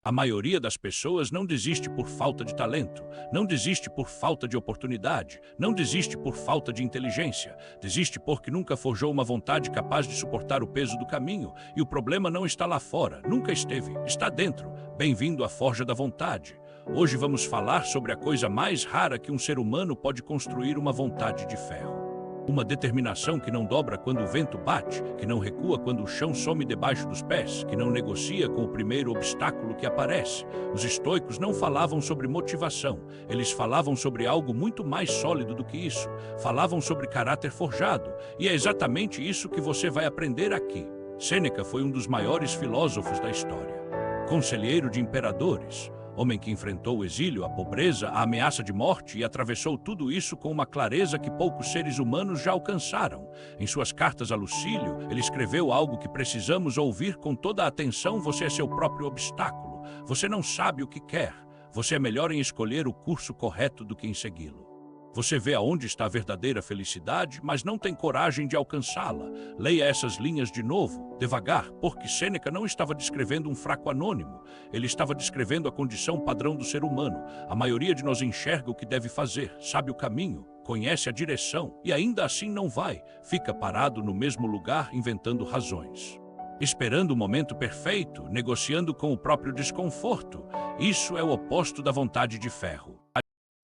A maioria das pessoas não desiste por falta de talento, não desiste por falta de oportunidade, não desiste por falta de inteligência, desiste porque nunca forjou uma vontade capaz de suportar o peso do caminho, e o problema não está lá fora, nunca esteve, está dentro. Bem-vindo à Forja da Vontade. Hoje vamos falar sobre a coisa mais rara que um ser humano pode construir: uma vontade de ferro. Uma determinação que não dobra quando o vento bate, que não recua quando o chão some debaixo dos pés, que não negocia com o primeiro obstáculo que aparece. Os estoicos não falavam sobre motivação, eles falavam sobre algo muito mais sólido do que isso. Falavam sobre caráter forjado, e é exatamente isso que você vai aprender aqui. Sêneca foi um dos maiores filósofos da história. Conselheiro de imperadores, homem que enfrentou o exílio, a pobreza, a ameaça de morte e atravessou tudo isso com uma clareza que poucos seres humanos já alcançaram. Em suas cartas a Lucílio, ele escreveu algo que precisamos ouvir com toda a atenção: você é seu próprio obstáculo. Você não sabe o que quer. Você é melhor em escolher o curso correto do que em segui-lo. Você vê aonde está a verdadeira felicidade, mas não tem coragem de alcançá-la. Leia essas linhas de novo, devagar, porque Sêneca não estava descrevendo um fraco anônimo. Ele estava descrevendo a condição padrão do ser humano. A maioria de nós enxerga o que deve fazer, sabe o caminho, conhece a direção, e ainda assim não vai. Fica parado no mesmo lugar, inventando razões, esperando o momento perfeito, negociando com o próprio desconforto. Isso é o oposto da vontade de ferro.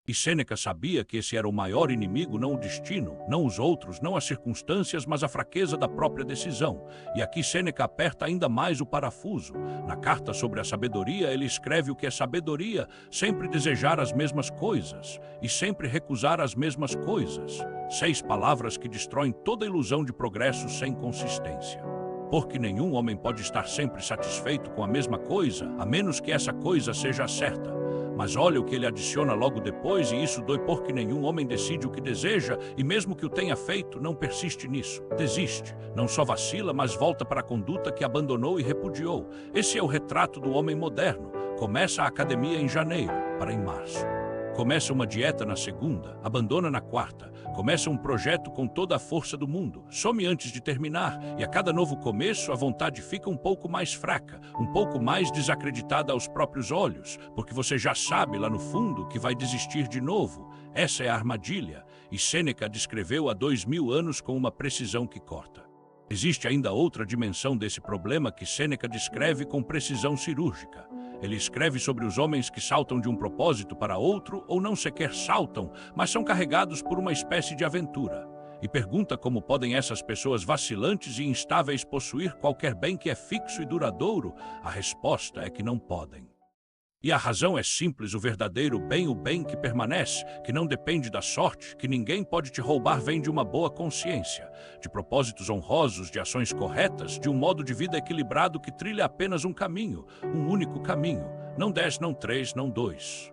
E Sêneca sabia que esse era o maior inimigo: não o destino, não os outros, não as circunstâncias, mas a fraqueza da própria decisão. E aqui Sêneca aperta ainda mais o parafuso. Na carta sobre a sabedoria, ele escreve o que é sabedoria: sempre desejar as mesmas coisas e sempre recusar as mesmas coisas. 6 palavras que destroem toda ilusão de progresso sem consistência. Porque nenhum homem pode estar sempre satisfeito com a mesma coisa, a menos que essa coisa seja a certa. Mas olha o que ele adiciona logo depois, e isso dói: porque nenhum homem decide o que deseja, e mesmo que o tenha feito, não persiste nisso. Desiste, não só vacila, mas volta para a conduta que abandonou e repudiou. Esse é o retrato do homem moderno. Começa a academia em janeiro, para em março. Começa uma dieta na segunda, abandona na quarta. Começa um projeto com toda a força do mundo, some antes de terminar, e a cada novo começo a vontade fica um pouco mais fraca, um pouco mais desacreditada aos próprios olhos, porque você já sabe lá no fundo que vai desistir de novo. Essa é a armadilha, e Sêneca descreveu há 2000 anos com uma precisão que corta. Existe ainda outra dimensão desse problema que Sêneca descreve com precisão cirúrgica. Ele escreve sobre os homens que saltam de um propósito para outro, ou não sequer saltam, mas são carregados por uma espécie de aventura. E pergunta como podem essas pessoas vacilantes e instáveis possuir qualquer bem que é fixo e duradouro. A resposta é que não podem. E a razão é simples: o verdadeiro bem, o bem que permanece, que não depende da sorte, que ninguém pode te roubar, vem de uma boa consciência, de propósitos honrosos, de ações corretas, de um modo de vida equilibrado que trilha apenas um caminho, um único caminho, não 10, não 3, não 2.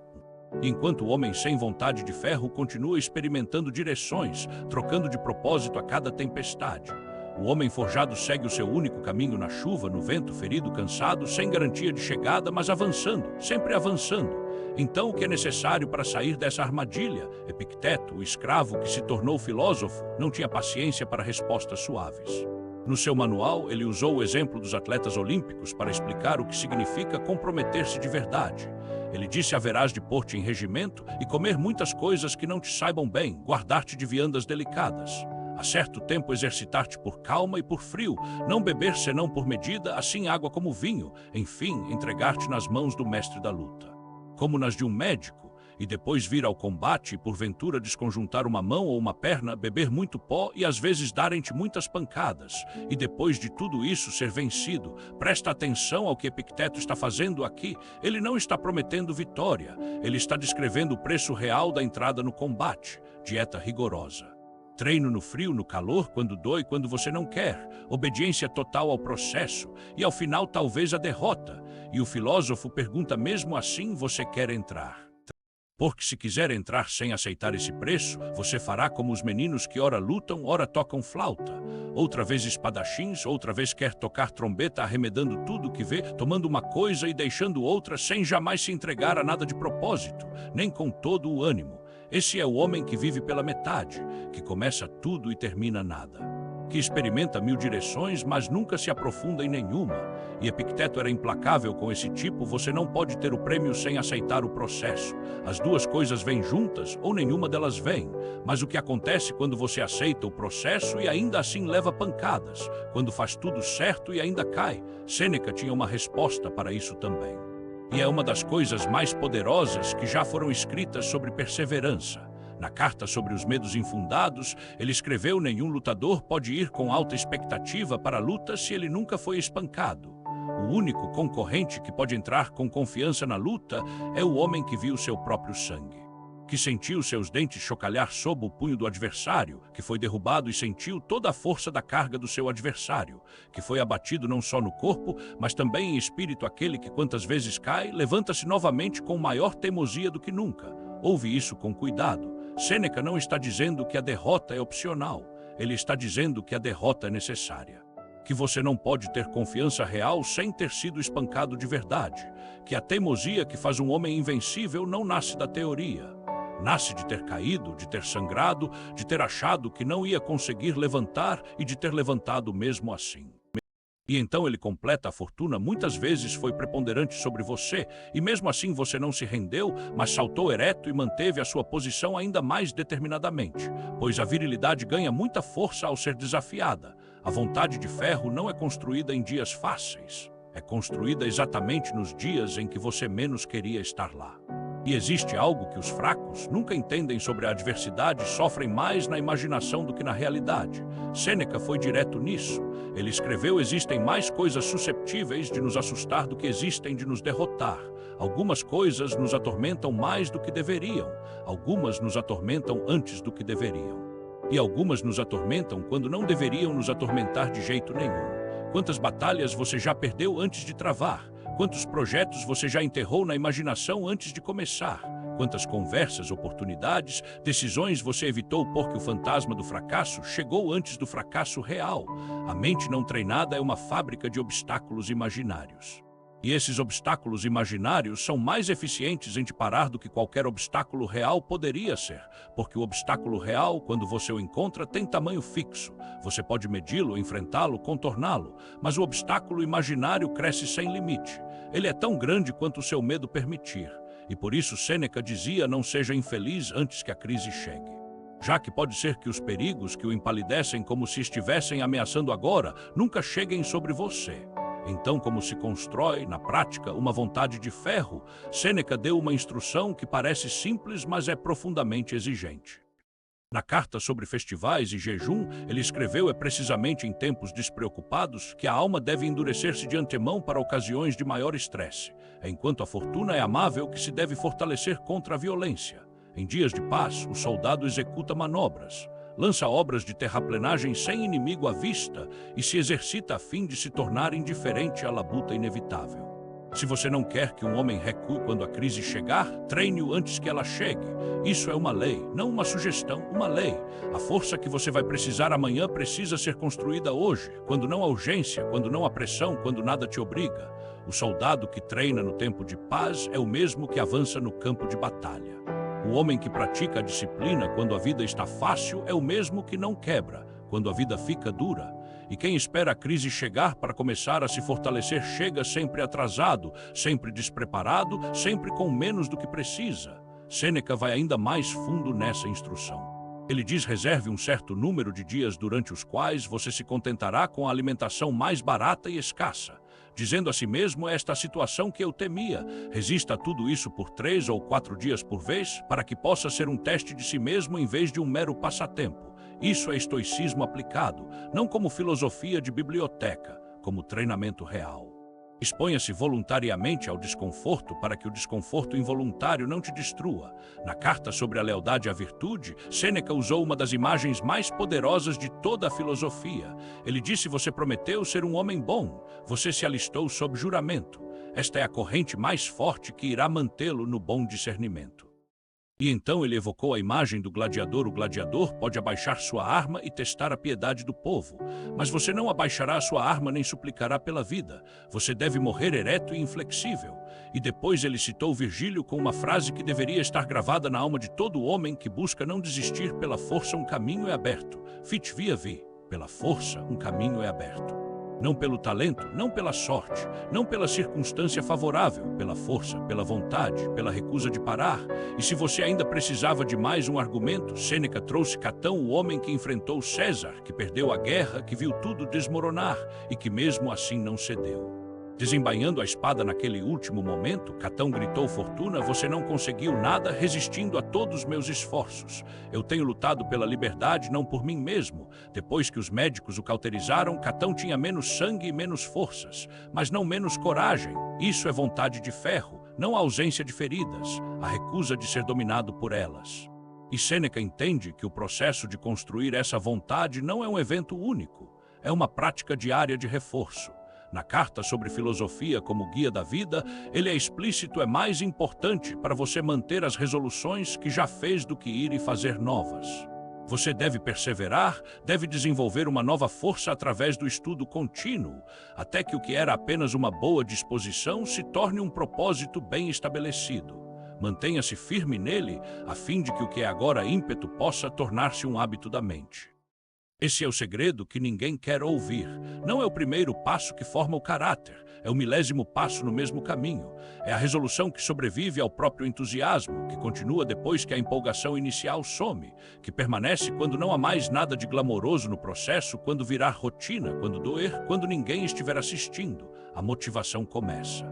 Enquanto o homem sem vontade de ferro continua experimentando direções, trocando de propósito a cada tempestade. O homem forjado segue o seu único caminho na chuva, no vento, ferido, cansado, sem garantia de chegada, mas avançando, sempre avançando. Então, o que é necessário para sair dessa armadilha? Epicteto, o escravo que se tornou filósofo, não tinha paciência para respostas suaves. No seu manual, ele usou o exemplo dos atletas olímpicos para explicar o que significa comprometer-se de verdade. Ele disse: haverás de pôr-te em regimento e comer muitas coisas que não te saibam bem, guardar-te de viandas delicadas. A certo tempo exercitar-te por calma e por frio, não beber senão por medida, assim água como vinho, enfim, entregar-te nas mãos do mestre da luta, como nas de um médico, e depois vir ao combate e porventura desconjuntar uma mão ou uma perna, beber muito pó e às vezes darem-te muitas pancadas, e depois de tudo isso ser vencido. Presta atenção ao que Epicteto está fazendo aqui. Ele não está prometendo vitória, ele está descrevendo o preço real da entrada no combate: dieta rigorosa, treino no frio, no calor, quando dói, quando você não quer, obediência total ao processo, e ao final talvez a derrota. E o filósofo pergunta: mesmo assim você quer entrar? Porque se quiser entrar sem aceitar esse preço, você fará como os meninos que ora lutam, ora tocam flauta, outra vez espadachins, outra vez quer tocar trombeta, arremedando tudo que vê, tomando uma coisa e deixando outra, sem jamais se entregar a nada de propósito, nem com todo o ânimo. Esse é o homem que vive pela metade, que começa tudo e termina nada. que experimenta 1000 direções, mas nunca se aprofunda em nenhuma. E Epicteto era implacável com esse tipo: você não pode ter o prêmio sem aceitar o processo. As duas coisas vêm juntas, ou nenhuma delas vem. Mas o que acontece quando você aceita o processo e ainda assim leva pancadas? Quando faz tudo certo e ainda cai? Sêneca tinha uma resposta para isso também. E é uma das coisas mais poderosas que já foram escritas sobre perseverança. Na carta sobre os medos infundados, ele escreveu: nenhum lutador pode ir com alta expectativa para a luta se ele nunca foi espancado. O único concorrente que pode entrar com confiança na luta é o homem que viu seu próprio sangue, que sentiu seus dentes chocalhar sob o punho do adversário, que foi derrubado e sentiu toda a força da carga do seu adversário, que foi abatido não só no corpo, mas também em espírito. Aquele que, quantas vezes cai, levanta-se novamente com maior teimosia do que nunca. Ouve isso com cuidado. Sêneca não está dizendo que a derrota é opcional. Ele está dizendo que a derrota é necessária. Que você não pode ter confiança real sem ter sido espancado de verdade. Que a teimosia que faz um homem invencível não nasce da teoria. Nasce de ter caído, de ter sangrado, de ter achado que não ia conseguir levantar e de ter levantado mesmo assim. E então ele completa: a fortuna muitas vezes foi preponderante sobre você, e mesmo assim você não se rendeu, mas saltou ereto e manteve a sua posição ainda mais determinadamente, pois a virilidade ganha muita força ao ser desafiada. A vontade de ferro não é construída em dias fáceis, é construída exatamente nos dias em que você menos queria estar lá. E existe algo que os fracos nunca entendem sobre a adversidade e sofrem mais na imaginação do que na realidade. Sêneca foi direto nisso. Ele escreveu: existem mais coisas susceptíveis de nos assustar do que existem de nos derrotar. Algumas coisas nos atormentam mais do que deveriam. Algumas nos atormentam antes do que deveriam. E algumas nos atormentam quando não deveriam nos atormentar de jeito nenhum. Quantas batalhas você já perdeu antes de travar? Quantos projetos você já enterrou na imaginação antes de começar? Quantas conversas, oportunidades, decisões você evitou porque o fantasma do fracasso chegou antes do fracasso real? A mente não treinada é uma fábrica de obstáculos imaginários. E esses obstáculos imaginários são mais eficientes em te parar do que qualquer obstáculo real poderia ser, porque o obstáculo real, quando você o encontra, tem tamanho fixo. Você pode medi-lo, enfrentá-lo, contorná-lo, mas o obstáculo imaginário cresce sem limite. Ele é tão grande quanto o seu medo permitir. E por isso Sêneca dizia: não seja infeliz antes que a crise chegue. Já que pode ser que os perigos que o empalidecem como se estivessem ameaçando agora nunca cheguem sobre você. Então, como se constrói, na prática, uma vontade de ferro? Sêneca deu uma instrução que parece simples, mas é profundamente exigente. Na carta sobre festivais e jejum, ele escreveu: é precisamente em tempos despreocupados que a alma deve endurecer-se de antemão para ocasiões de maior estresse. É enquanto a fortuna é amável que se deve fortalecer contra a violência. Em dias de paz, o soldado executa manobras, lança obras de terraplenagem sem inimigo à vista e se exercita a fim de se tornar indiferente à labuta inevitável. Se você não quer que um homem recue quando a crise chegar, treine-o antes que ela chegue. Isso é uma lei, não uma sugestão, uma lei. A força que você vai precisar amanhã precisa ser construída hoje, quando não há urgência, quando não há pressão, quando nada te obriga. O soldado que treina no tempo de paz é o mesmo que avança no campo de batalha. O homem que pratica a disciplina quando a vida está fácil é o mesmo que não quebra quando a vida fica dura. E quem espera a crise chegar para começar a se fortalecer chega sempre atrasado, sempre despreparado, sempre com menos do que precisa. Sêneca vai ainda mais fundo nessa instrução. Ele diz: reserve um certo número de dias durante os quais você se contentará com a alimentação mais barata e escassa. Dizendo a si mesmo: esta é a situação que eu temia. Resista a tudo isso por 3 ou 4 dias por vez, para que possa ser um teste de si mesmo em vez de um mero passatempo. Isso é estoicismo aplicado, não como filosofia de biblioteca, como treinamento real. Exponha-se voluntariamente ao desconforto para que o desconforto involuntário não te destrua. Na carta sobre a lealdade à virtude, Sêneca usou uma das imagens mais poderosas de toda a filosofia. Ele disse: você prometeu ser um homem bom, você se alistou sob juramento. Esta é a corrente mais forte que irá mantê-lo no bom discernimento. E então ele evocou a imagem do gladiador. O gladiador pode abaixar sua arma e testar a piedade do povo, mas você não abaixará sua arma nem suplicará pela vida. Você deve morrer ereto e inflexível. E depois ele citou Virgílio com uma frase que deveria estar gravada na alma de todo homem que busca não desistir: pela força um caminho é aberto. Fit via vi. Pela força, um caminho é aberto. Não pelo talento, não pela sorte, não pela circunstância favorável, pela força, pela vontade, pela recusa de parar. E se você ainda precisava de mais um argumento, Sêneca trouxe Catão, o homem que enfrentou César, que perdeu a guerra, que viu tudo desmoronar e que mesmo assim não cedeu. Desembainhando a espada naquele último momento, Catão gritou: Fortuna, você não conseguiu nada resistindo a todos os meus esforços. Eu tenho lutado pela liberdade, não por mim mesmo. Depois que os médicos o cauterizaram, Catão tinha menos sangue e menos forças, mas não menos coragem. Isso é vontade de ferro, não a ausência de feridas, a recusa de ser dominado por elas. E Sêneca entende que o processo de construir essa vontade não é um evento único, é uma prática diária de reforço. Na carta sobre filosofia como guia da vida, ele é explícito: é mais importante para você manter as resoluções que já fez do que ir e fazer novas. Você deve perseverar, deve desenvolver uma nova força através do estudo contínuo, até que o que era apenas uma boa disposição se torne um propósito bem estabelecido. Mantenha-se firme nele, a fim de que o que é agora ímpeto possa tornar-se um hábito da mente. Esse é o segredo que ninguém quer ouvir. Não é o primeiro passo que forma o caráter, é o 10º passo no mesmo caminho. É a resolução que sobrevive ao próprio entusiasmo, que continua depois que a empolgação inicial some, que permanece quando não há mais nada de glamouroso no processo, quando virar rotina, quando doer, quando ninguém estiver assistindo. A motivação começa.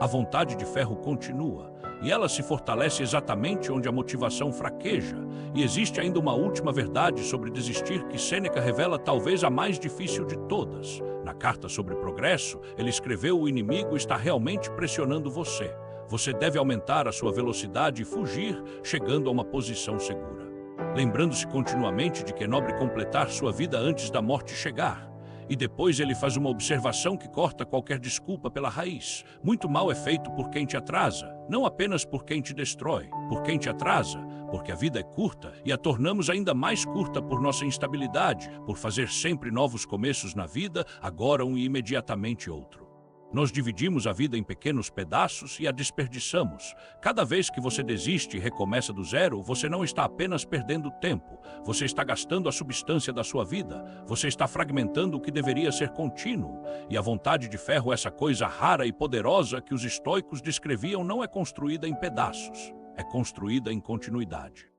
A vontade de ferro continua, e ela se fortalece exatamente onde a motivação fraqueja. E existe ainda uma última verdade sobre desistir que Sêneca revela, talvez a mais difícil de todas. Na carta sobre progresso, ele escreveu: o inimigo está realmente pressionando você. Você deve aumentar a sua velocidade e fugir, chegando a uma posição segura. Lembrando-se continuamente de que é nobre completar sua vida antes da morte chegar. E depois ele faz uma observação que corta qualquer desculpa pela raiz. Muito mal é feito por quem te atrasa, não apenas por quem te destrói. Por quem te atrasa, porque a vida é curta e a tornamos ainda mais curta por nossa instabilidade, por fazer sempre novos começos na vida, agora um e imediatamente outro. Nós dividimos a vida em pequenos pedaços e a desperdiçamos. Cada vez que você desiste e recomeça do zero, você não está apenas perdendo tempo, você está gastando a substância da sua vida, você está fragmentando o que deveria ser contínuo. E a vontade de ferro, essa coisa rara e poderosa que os estoicos descreviam, não é construída em pedaços, é construída em continuidade.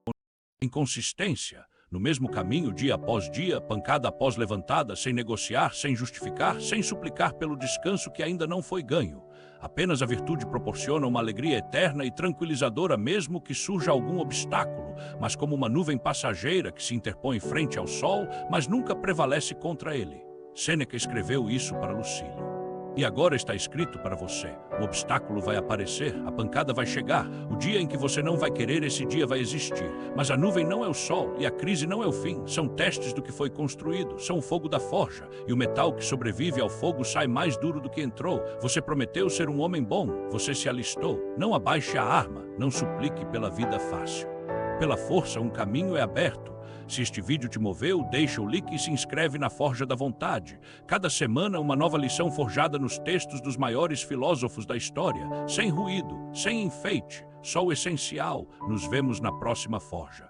Em consistência, no mesmo caminho, dia após dia, pancada após levantada, sem negociar, sem justificar, sem suplicar pelo descanso que ainda não foi ganho. Apenas a virtude proporciona uma alegria eterna e tranquilizadora, mesmo que surja algum obstáculo, mas como uma nuvem passageira que se interpõe frente ao sol, mas nunca prevalece contra ele. Sêneca escreveu isso para Lucílio. E agora está escrito para você: o obstáculo vai aparecer, a pancada vai chegar, o dia em que você não vai querer, esse dia vai existir. Mas a nuvem não é o sol e a crise não é o fim, são testes do que foi construído, são o fogo da forja, e o metal que sobrevive ao fogo sai mais duro do que entrou. Você prometeu ser um homem bom, você se alistou, não abaixe a arma, não suplique pela vida fácil. Pela força, um caminho é aberto. Se este vídeo te moveu, deixa o like e se inscreve na Forja da Vontade. Cada semana, uma nova lição forjada nos textos dos maiores filósofos da história, sem ruído, sem enfeite, só o essencial. Nos vemos na próxima Forja.